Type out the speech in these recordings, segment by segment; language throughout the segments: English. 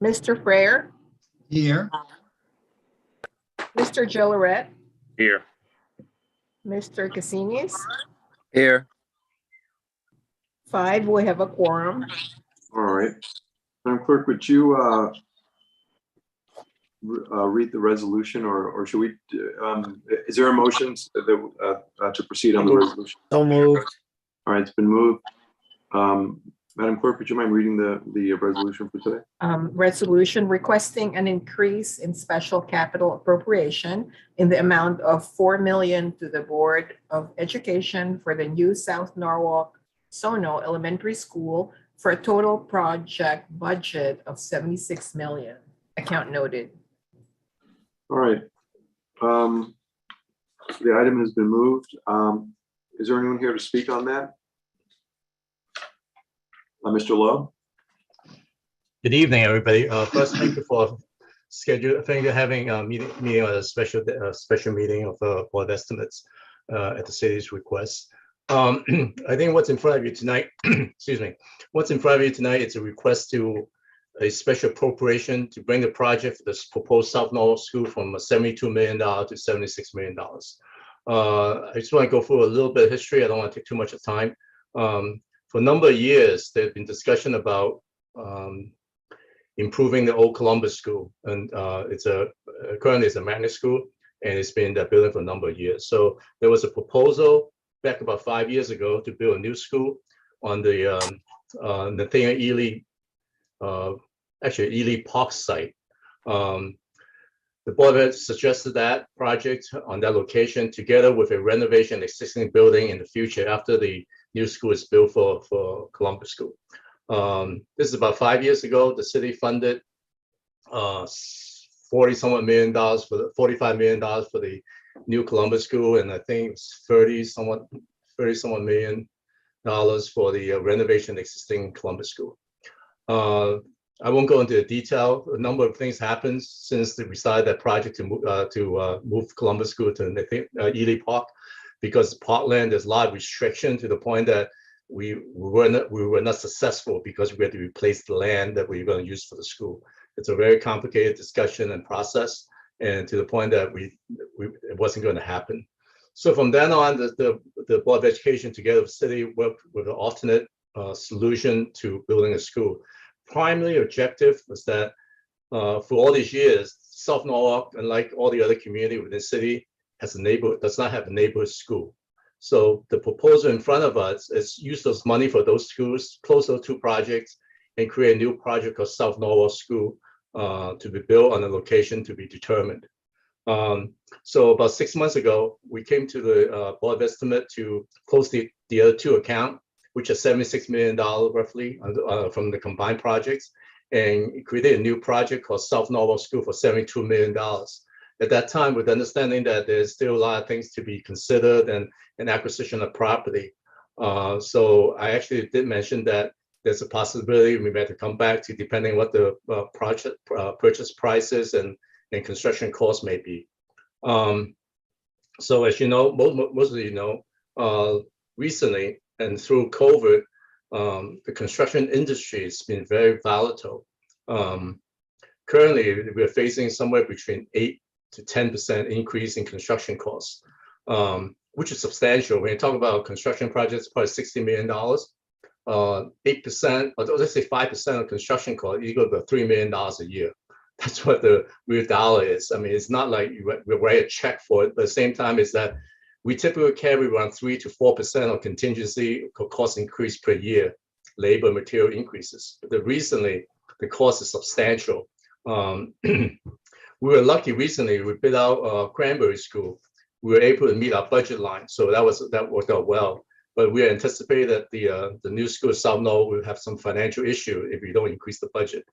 Mr. Frayer, Here. Mr. Gilloret, Here. Mr. Cassinis. Here. 5, we have a quorum. All right. Madam Clerk, would you read the resolution, or should we, is there a motion to proceed on the resolution? So moved. All right, it's been moved. Madam Clerk, would you mind reading the resolution for today? Resolution requesting an increase in special capital appropriation in the amount of $4 million to the Board of Education for the new South Norwalk Sono Elementary School for a total project budget of $76 million. Account noted. All right. The item has been moved. Is there anyone here to speak on that? Mr. Lowe? Good evening, everybody. First, thank you for having a meeting on a special meeting of board estimates at the city's request. I think what's in front of you tonight, excuse me, what's in front of you tonight is a request to a special appropriation to bring the project for this proposed South Norwalk School from $72 million to $76 million. I just want to go through a little bit of history. I don't want to take too much of time. For a number of years, there's been discussion about improving the old Columbus School, and currently it's a magnet school, and it's been that building for a number of years. So there was a proposal back about 5 years ago to build a new school on the Nathaniel Ely Park site. The board suggested that project on that location together with a renovation existing building in the future after the new school is built for Columbus School. This is about 5 years ago. The city funded $45 million for the new Columbus School, and I think it's 30 somewhat million dollars for the renovation of the existing Columbus School. I won't go into the detail. A number of things happened since we started that project to move Columbus School to Ely Park, because parkland, there's a lot of restriction to the point that we were not successful because we had to replace the land that we were going to use for the school. It's a very complicated discussion and process, and to the point that it wasn't going to happen. So from then on, the Board of Education together with the city worked with an alternate solution to building a school. Primary objective was that for all these years, South Norwalk, unlike all the other community within the city, does not have a neighborhood school. So the proposal in front of us is use those money for those schools, close those two projects, and create a new project called South Norwalk School to be built on a location to be determined. So about 6 months ago, we came to the board estimate to close the other two accounts, which are $76 million roughly from the combined projects, and create a new project called South Norwalk School for $72 million. At that time, with understanding that there's still a lot of things to be considered and an acquisition of property. So I actually did mention that there's a possibility we may have to come back to depending what the project purchase prices and construction costs may be. So as you know, most of you know, recently and through COVID, the construction industry has been very volatile. Currently, we're facing somewhere between 8 to 10% increase in construction costs, which is substantial. When you talk about construction projects, probably $60 million, 8%, or let's say 5% of construction cost equal to $3 million a year. That's what the real dollar is. I mean, it's not like we write a check for it, but at the same time, is that we typically carry around 3 to 4% of contingency cost increase per year, labor material increases. But recently, the cost is substantial. We were lucky recently, we bid out Cranberry School. We were able to meet our budget line, so that worked out well. But we anticipate that the new school, South Norwalk, will have some financial issue if we don't increase the budget.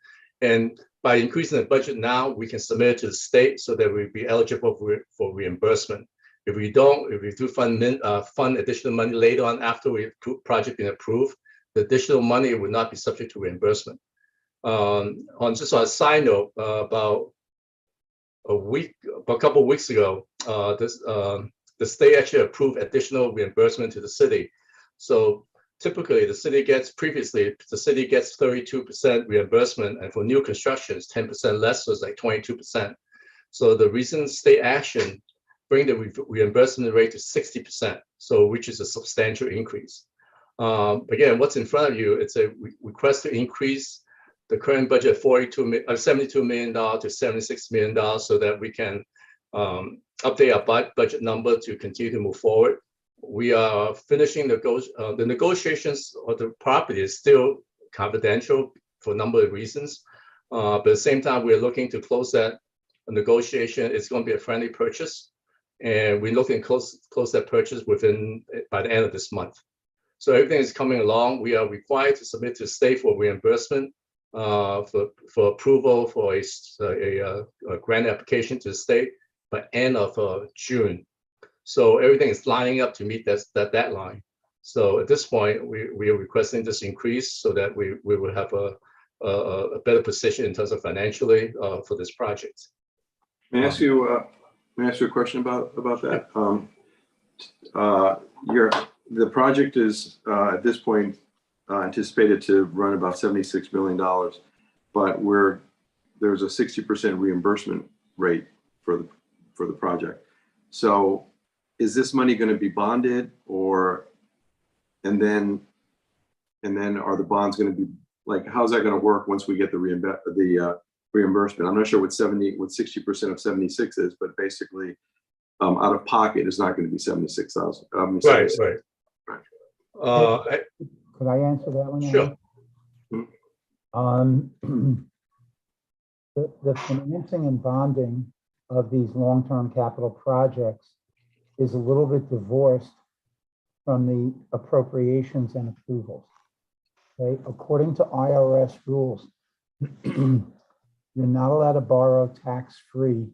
And by increasing the budget now, we can submit it to the state so that we'll be eligible for reimbursement. If we do fund additional money later on after we project been approved, the additional money would not be subject to reimbursement. Just on a side note, about a couple of weeks ago, the state actually approved additional reimbursement to the city. So typically previously the city gets 32% reimbursement, and for new constructions, 10% less, so it's like 22%. So the recent state action bring the reimbursement rate to 60%, so which is a substantial increase. Again, what's in front of you, it's a request to increase the current budget $72 million to $76 million so that we can update our budget number to continue to move forward. We are finishing the negotiations of the property is still confidential for a number of reasons. But at the same time, we're looking to close that negotiation. It's going to be a friendly purchase, and we're looking to close that purchase by the end of this month. So everything is coming along. We are required to submit to the state for reimbursement for approval for a grant application to the state by end of June. So everything is lining up to meet that deadline. So at this point, we are requesting this increase so that we will have a better position in terms of financially for this project. May I ask you a question about that? The project is at this point anticipated to run about $76 million, but there's a 60% reimbursement rate for the project. So is this money going to be bonded, and then are the bonds going to be like, how's that going to work once we get the reimbursement? I'm not sure what 60% of 76 is, but basically out of pocket is not going to be 76,000. Right. Could I answer that one? Sure. The financing and bonding of these long-term capital projects is a little bit divorced from the appropriations and approvals. Okay, according to IRS rules, you're not allowed to borrow tax-free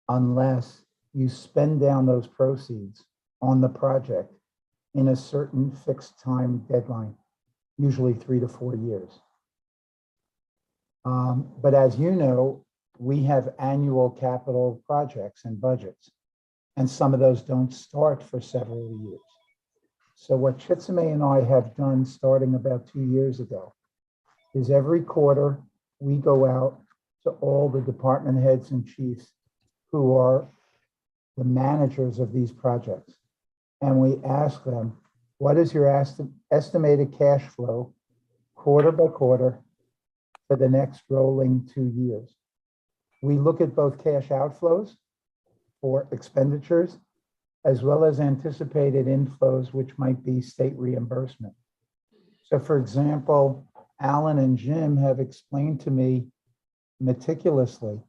unless you spend down those proceeds on the project in a certain fixed time deadline, usually 3 to 4 years. But as you know, we have annual capital projects and budgets, and some of those don't start for several years. So what Chitsime and I have done starting about 2 years ago is every quarter we go out to all the department heads and chiefs who are the managers of these projects. And we ask them, what is your estimated cash flow quarter by quarter for the next rolling 2 years? We look at both cash outflows for expenditures as well as anticipated inflows, which might be state reimbursement. So for example, Alan and Jim have explained to me meticulously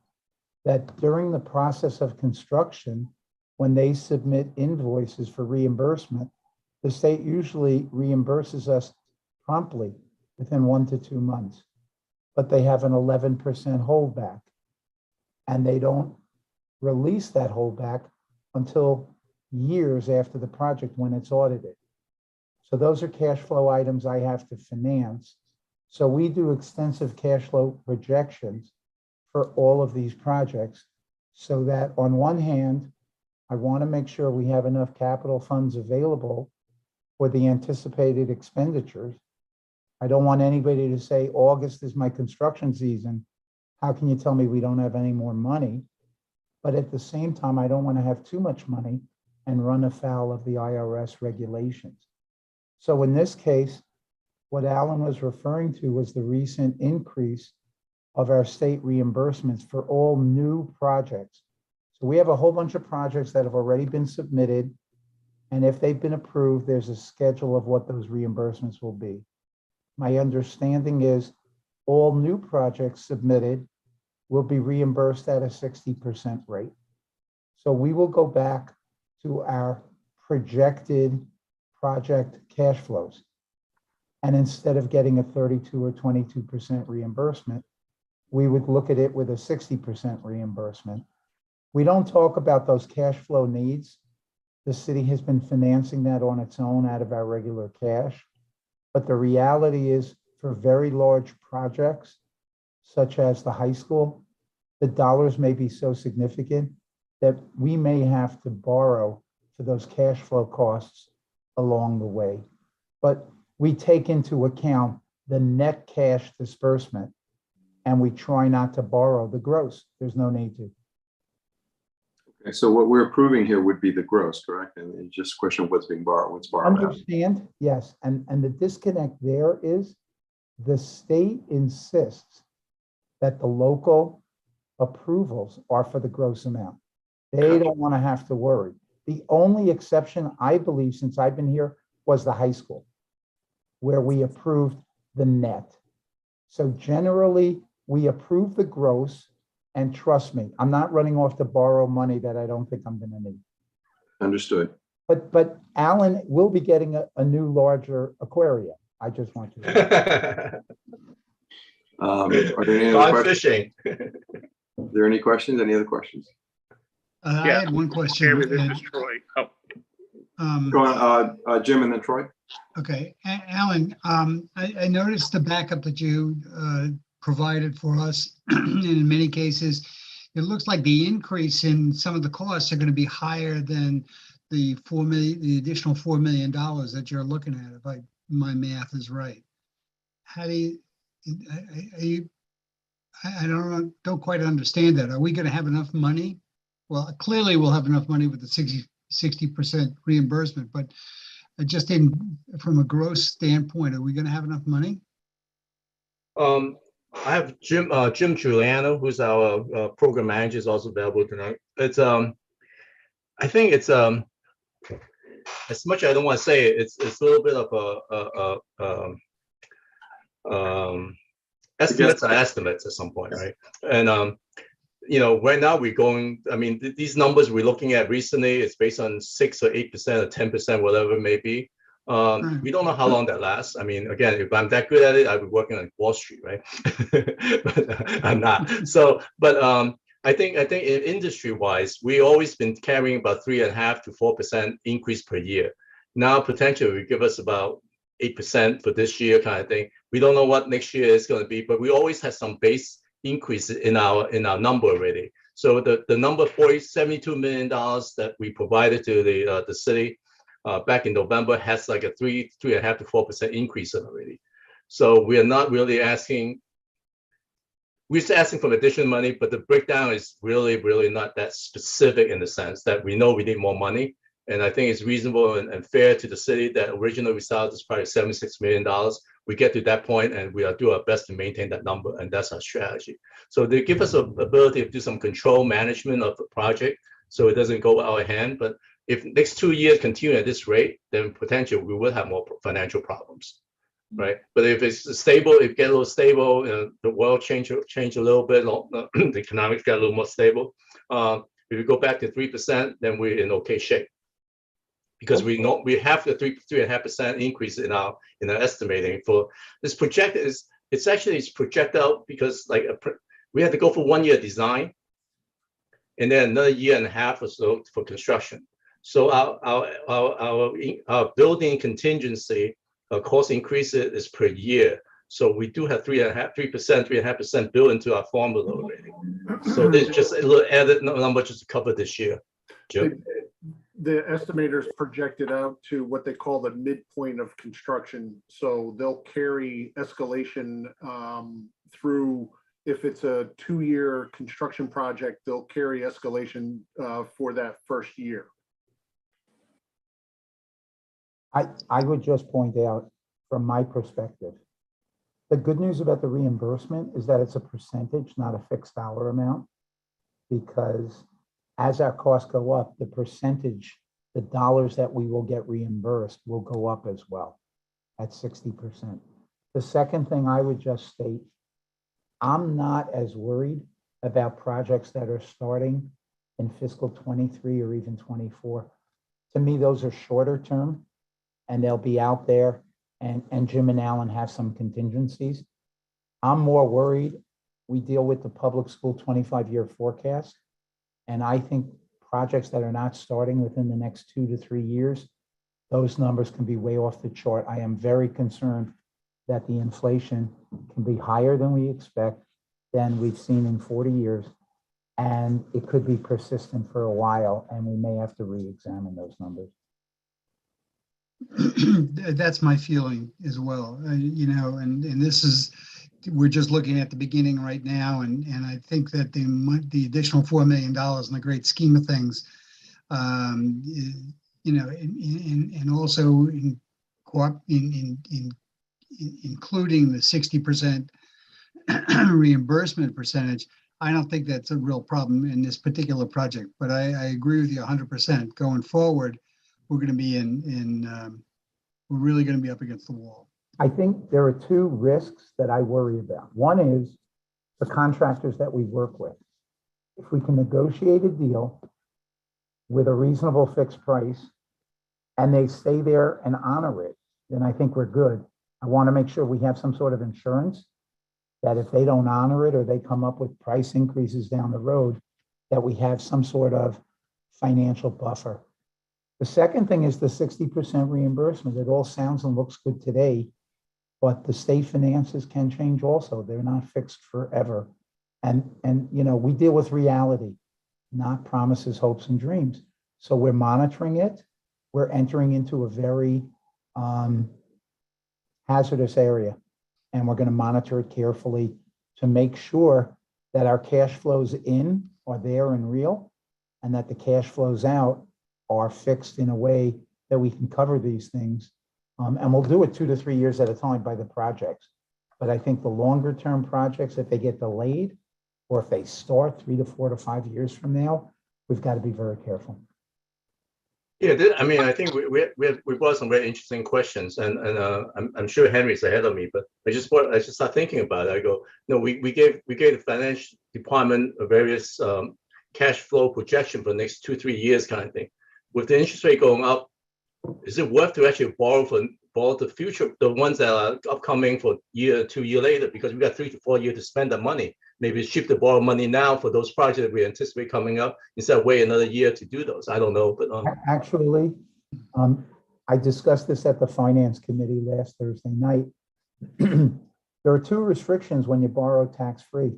that during the process of construction, when they submit invoices for reimbursement, the state usually reimburses us promptly within 1 to 2 months, but they have an 11% holdback, and they don't release that holdback until years after the project when it's audited. So those are cash flow items I have to finance. So we do extensive cash flow projections for all of these projects so that on one hand, I want to make sure we have enough capital funds available for the anticipated expenditures. I don't want anybody to say, August is my construction season. How can you tell me we don't have any more money? But at the same time, I don't want to have too much money and run afoul of the IRS regulations. So in this case, what Alan was referring to was the recent increase of our state reimbursements for all new projects. So we have a whole bunch of projects that have already been submitted. And if they've been approved, there's a schedule of what those reimbursements will be. My understanding is all new projects submitted will be reimbursed at a 60% rate. So we will go back to our projected project cash flows. And instead of getting a 32 or 22% reimbursement, we would look at it with a 60% reimbursement. We don't talk about those cash flow needs. The city has been financing that on its own out of our regular cash. But the reality is for very large projects, such as the high school, the dollars may be so significant that we may have to borrow for those cash flow costs along the way. but we take into account the net cash disbursement and we try not to borrow the gross. There's no need to. Okay, so what we're approving here would be the gross, correct? And it's just a question of what's being borrowed, what's borrowed out. Understand? Yes. And the disconnect there is the state insists that the local approvals are for the gross amount. They don't want to have to worry. The only exception, I believe, since I've been here, was the high school, where we approved the net. So generally, we approve the gross, and trust me, I'm not running off to borrow money that I don't think I'm going to need. Understood. But Alan will be getting a new larger aquarium. I just want you to know. Are there any Gone other questions? fishing. Are there any questions? Any other questions? I had one question. Chairman, this and, is Troy. Oh, Go on, Jim and then Troy. Okay, Alan, I noticed the backup that you provided for us. And in many cases, it looks like the increase in some of the costs are going to be higher than the the additional $4 million that you're looking at, if my math is right. How do you, I don't quite understand that. Are we going to have enough money? Well, clearly we'll have enough money with the 60% reimbursement, but just from a gross standpoint, are we going to have enough money? I have Jim Giuliano, who's our program manager, is also available tonight. It's I think it's as much as I don't want to say it, it's a little bit of a estimates are estimates at some point, right? And you know, right now we're going, I mean, these numbers we're looking at recently, it's based on 6 or 8% or 10%, whatever it may be. We don't know how long that lasts. I mean, again, if I'm that good at it, I'd be working on Wall Street, right? But I'm not. So, but I think in industry-wise, we always been carrying about 3.5 to 4% increase per year. Now, potentially, will give us about 8% for this year, kind of thing. We don't know what next year is going to be, but we always have some base increase in our number already. So the number $72 million that we provided to the city back in November has like a 3.5 to 4% increase already. So we are not really asking. We're just asking for additional money, but the breakdown is really not that specific in the sense that we know we need more money. And I think it's reasonable and fair to the city that originally we started this project $76 million. We get to that point and we are do our best to maintain that number, and that's our strategy. So they give us an ability to do some control management of the project so it doesn't go out of hand. But if next 2 years continue at this rate, then potentially we will have more financial problems, right? But if it's stable, if it get a little stable, the world change a little bit, the economics get a little more stable. If we go back to 3%, then we're in okay shape. Because we know we have the 3.5% increase in our estimating for this project it's projected out because like we have to go for 1 year design and then another 1.5 years or so for construction. So our building contingency cost increase is per year. So we do have 3.5% built into our formula already. So there's just a little added number just to cover this year. Jim? the estimators projected out to what they call the midpoint of construction. So they'll carry escalation through, if it's a 2-year construction project, they'll carry escalation for that first year. I would just point out from my perspective, the good news about the reimbursement is that it's a percentage, not a fixed dollar amount, because as our costs go up, the percentage, the dollars that we will get reimbursed will go up as well at 60%. The second thing I would just state, I'm not as worried about projects that are starting in fiscal 23 or even 24. To me, those are shorter term and they'll be out there, and Jim and Alan have some contingencies. I'm more worried. We deal with the public school 25-year forecast. And I think projects that are not starting within the next 2 to 3 years, those numbers can be way off the chart. I am very concerned that the inflation can be higher than we expect, than we've seen in 40 years. And it could be persistent for a while, and we may have to re-examine those numbers. That's my feeling as well, you know, and this is, we're just looking at the beginning right now, and I think that the additional $4 million in the great scheme of things, you know, and also including the 60% reimbursement percentage, I don't think that's a real problem in this particular project, but I agree with you 100%. Going forward, we're going to be we're really going to be up against the wall. I think there are two risks that I worry about. One is the contractors that we work with. If we can negotiate a deal with a reasonable fixed price and they stay there and honor it, then I think we're good. I want to make sure we have some sort of insurance that if they don't honor it or they come up with price increases down the road, that we have some sort of financial buffer. The second thing is the 60% reimbursement. It all sounds and looks good today, but the state finances can change also. They're not fixed forever. And you know, we deal with reality, not promises, hopes, and dreams. So we're monitoring it. We're entering into a very hazardous area, and we're going to monitor it carefully to make sure that our cash flows in are there and real, and that the cash flows out are fixed in a way that we can cover these things. And we'll do it 2 to 3 years at a time by the projects. But I think the longer term projects, if they get delayed, or if they start 3 to 4 to 5 years from now, we've got to be very careful. Yeah, I mean, I think we brought some very interesting questions, and I'm sure Henry's ahead of me, but I just start thinking about it. I go, no, we gave the finance department a various cash flow projection for the next 2-3 years kind of thing. With the interest rate going up, is it worth to actually borrow the future, the ones that are upcoming for year 2 year later? Because we got 3 to 4 years to spend the money. Maybe it's cheap to borrow money now for those projects that we anticipate coming up instead of wait another year to do those. I don't know, but Actually, I discussed this at the finance committee last Thursday night. There are 2 restrictions when you borrow tax-free.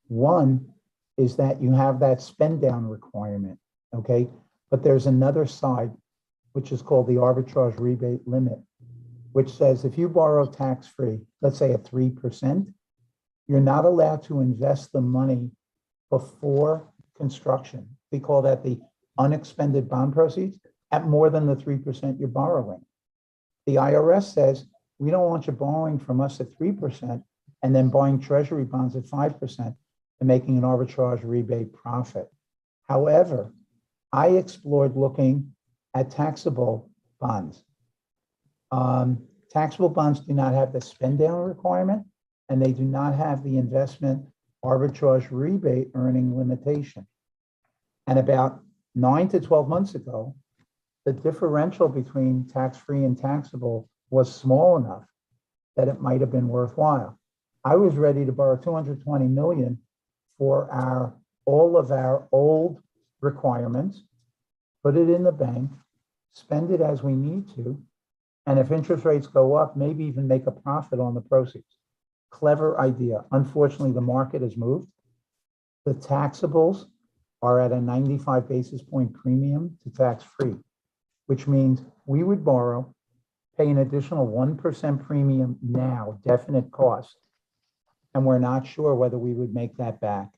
One is that you have that spend down requirement, okay? But there's another side, which is called the arbitrage rebate limit, which says if you borrow tax-free, let's say at 3%, you're not allowed to invest the money before construction. We call that the unexpended bond proceeds at more than the 3% you're borrowing. The IRS says, we don't want you borrowing from us at 3% and then buying treasury bonds at 5% and making an arbitrage rebate profit. However, I explored looking at taxable bonds. Taxable bonds do not have the spend down requirement, and they do not have the investment arbitrage rebate earning limitation. And about 9 to 12 months ago, the differential between tax-free and taxable was small enough that it might have been worthwhile. I was ready to borrow $220 million for all of our old requirements, put it in the bank, spend it as we need to, and if interest rates go up, maybe even make a profit on the proceeds. Clever idea. Unfortunately, the market has moved. The taxables are at a 95 basis point premium to tax-free, which means we would borrow, pay an additional 1% premium now, definite cost, and we're not sure whether we would make that back.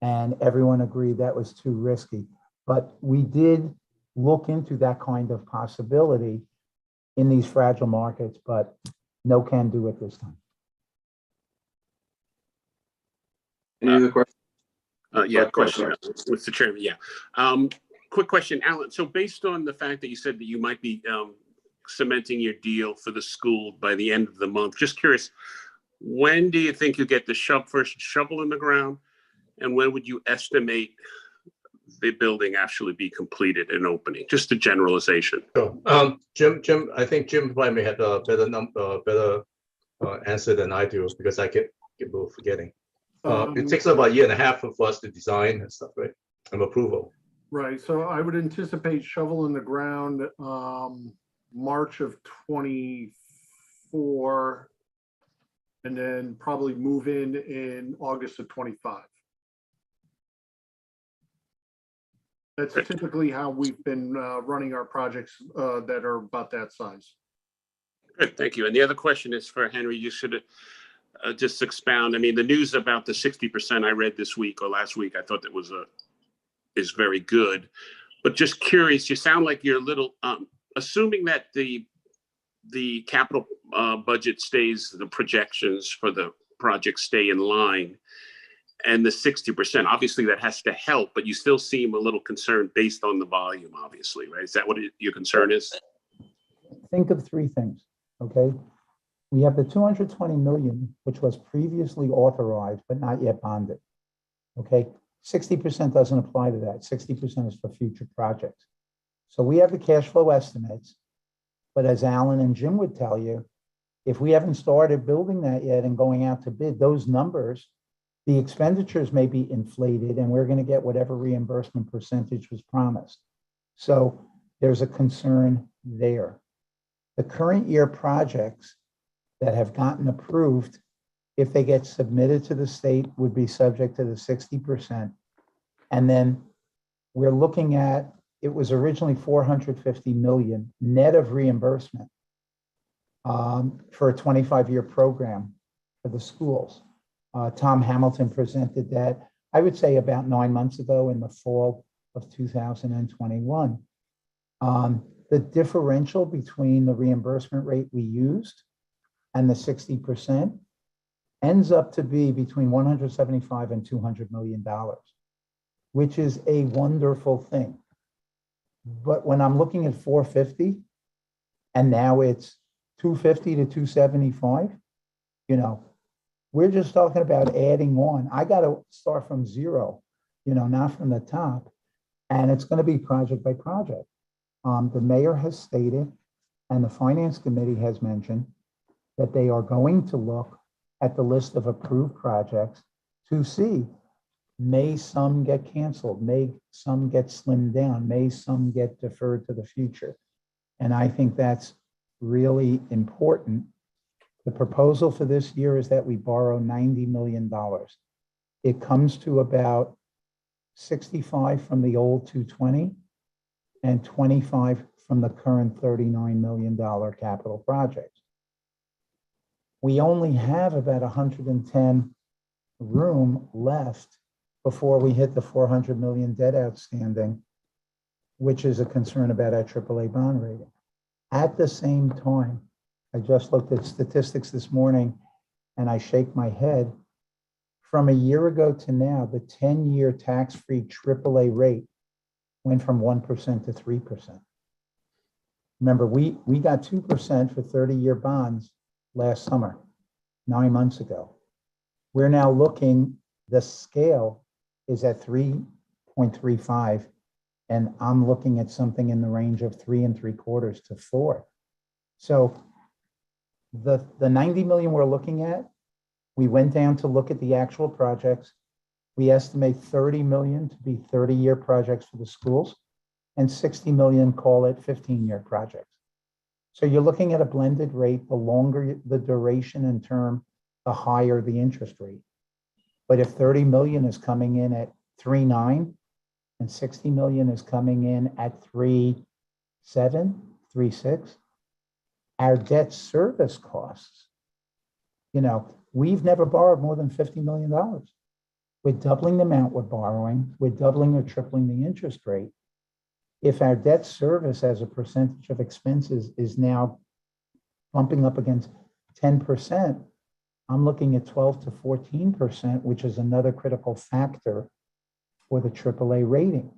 And everyone agreed that was too risky. But we did look into that kind of possibility in these fragile markets, but no can do at this time. Any other questions? Yeah, question, Mr. Chairman, yeah. Quick question, Alan. So based on the fact that you said that you might be cementing your deal for the school by the end of the month, just curious, when do you think you'll get the first shovel in the ground? And when would you estimate the building actually be completed and opening? Just a generalization. sure. Jim, I think Jim probably may have a better answer than I do, because I get forgetting. It takes about a year and a half for us to design and stuff, right? And approval. Right, so I would anticipate shovel in the ground, March of 24, and then probably move in August of 25. That's typically how we've been running our projects that are about that size. Good, thank you. And the other question is for Henry. You should just expound. I mean, the news about the 60% I read this week or last week, I thought that is very good. But just curious, you sound like you're a little, assuming that the capital budget stays, the projections for the project stay in line, and the 60%, obviously that has to help, but you still seem a little concerned based on the volume, obviously, right? Is that what your concern is? Think of three things, okay? We have the 220 million, which was previously authorized but not yet bonded, okay? 60% doesn't apply to that. 60% is for future projects. So we have the cash flow estimates, but as Alan and Jim would tell you, if we haven't started building that yet and going out to bid, those numbers, the expenditures may be inflated and we're going to get whatever reimbursement percentage was promised. So there's a concern there. The current year projects that have gotten approved, if they get submitted to the state, would be subject to the 60%. And then we're looking at, it was originally 450 million net of reimbursement for a 25-year program for the schools. Tom Hamilton presented that, I would say about 9 months ago in the fall of 2021. The differential between the reimbursement rate we used and the 60% ends up to be between 175 and $200 million, which is a wonderful thing. But when I'm looking at 450 and now it's 250 to 275, you know, we're just talking about adding on. I got to start from zero, you know, not from the top. And it's going to be project by project. The mayor has stated, and the finance committee has mentioned, that they are going to look at the list of approved projects to see, may some get canceled, may some get slimmed down, may some get deferred to the future. And I think that's really important. The proposal for this year is that we borrow $90 million. It comes to about 65 from the old 220 and 25 from the current $39 million capital project. We only have about 110 room left before we hit the 400 million debt outstanding, which is a concern about our AAA bond rating. At the same time, I just looked at statistics this morning and I shake my head. From a year ago to now, the 10-year tax-free AAA rate went from 1% to 3%. Remember, we got 2% for 30-year bonds last summer, 9 months ago. We're now looking, the scale is at 3.35, and I'm looking at something in the range of 3.75 to 4. So the 90 million we're looking at, we went down to look at the actual projects. We estimate 30 million to be 30-year projects for the schools and 60 million, call it 15-year projects. So you're looking at a blended rate, the longer the duration and term, the higher the interest rate. But if 30 million is coming in at 3.9 and 60 million is coming in at 3.7, 3.6, our debt service costs, you know, we've never borrowed more than $50 million. We're doubling the amount we're borrowing. We're doubling or tripling the interest rate. If our debt service as a percentage of expenses is now bumping up against 10%, I'm looking at 12 to 14%, which is another critical factor for the AAA rating.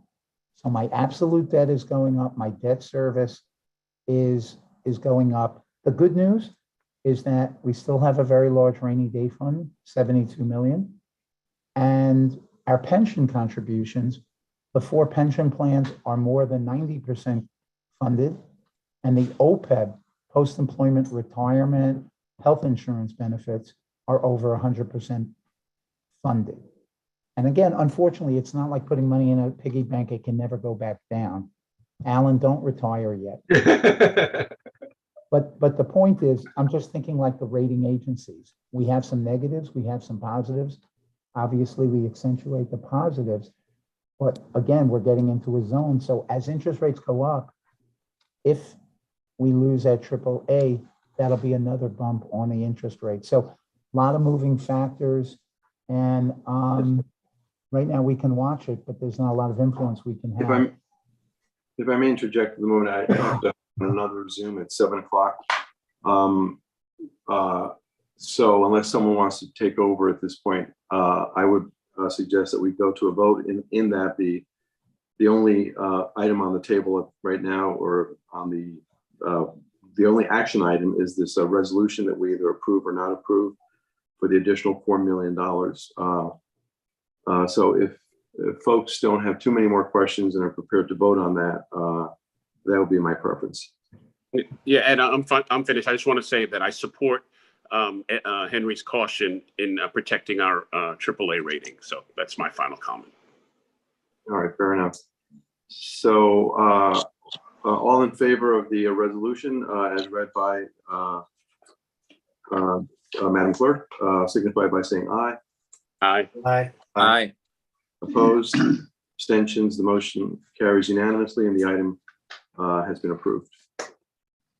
So my absolute debt is going up. My debt service is going up. The good news is that we still have a very large rainy day fund, 72 million. And our pension contributions, the 4 pension plans are more than 90% funded. And the OPEB, post-employment retirement, health insurance benefits are over 100% funded. And again, unfortunately, it's not like putting money in a piggy bank. It can never go back down. Alan, don't retire yet. But the point is, I'm just thinking like the rating agencies. We have some negatives, we have some positives. Obviously, we accentuate the positives. But again, we're getting into a zone. So as interest rates go up, if we lose that AAA, that'll be another bump on the interest rate. So a lot of moving factors. And right now we can watch it, but there's not a lot of influence we can have. If I may interject at the moment, I have to on another Zoom at 7 o'clock. So unless someone wants to take over at this point, I would suggest that we go to a vote in that the only item on the table right now, or on the only action item, is this resolution that we either approve or not approve for the additional $4 million. So if folks don't have too many more questions and are prepared to vote on that, that would be my preference. Yeah, and I'm finished. I just want to say that I support Henry's caution in protecting our AAA rating. So that's my final comment. All right, fair enough. So all in favor of the resolution as read by Madam Clerk, signify by saying aye. Aye. Aye. Aye. Opposed, abstentions, the motion carries unanimously and the item has been approved.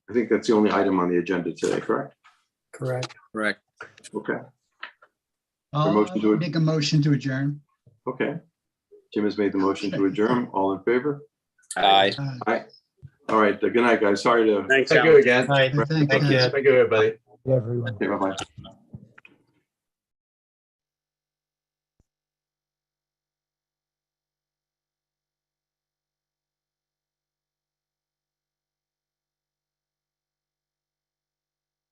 I think that's the only item on the agenda today, correct? Correct. Correct. Okay, I'll motion to it. make a motion to adjourn. okay. Jim has made the motion to adjourn. All in favor? Aye. All right, good night, guys. Sorry to. Thanks, Thank Alan. you again. Aye. Thanks, Thank you. guys. Thank you, everybody. Everyone. Okay, bye-bye.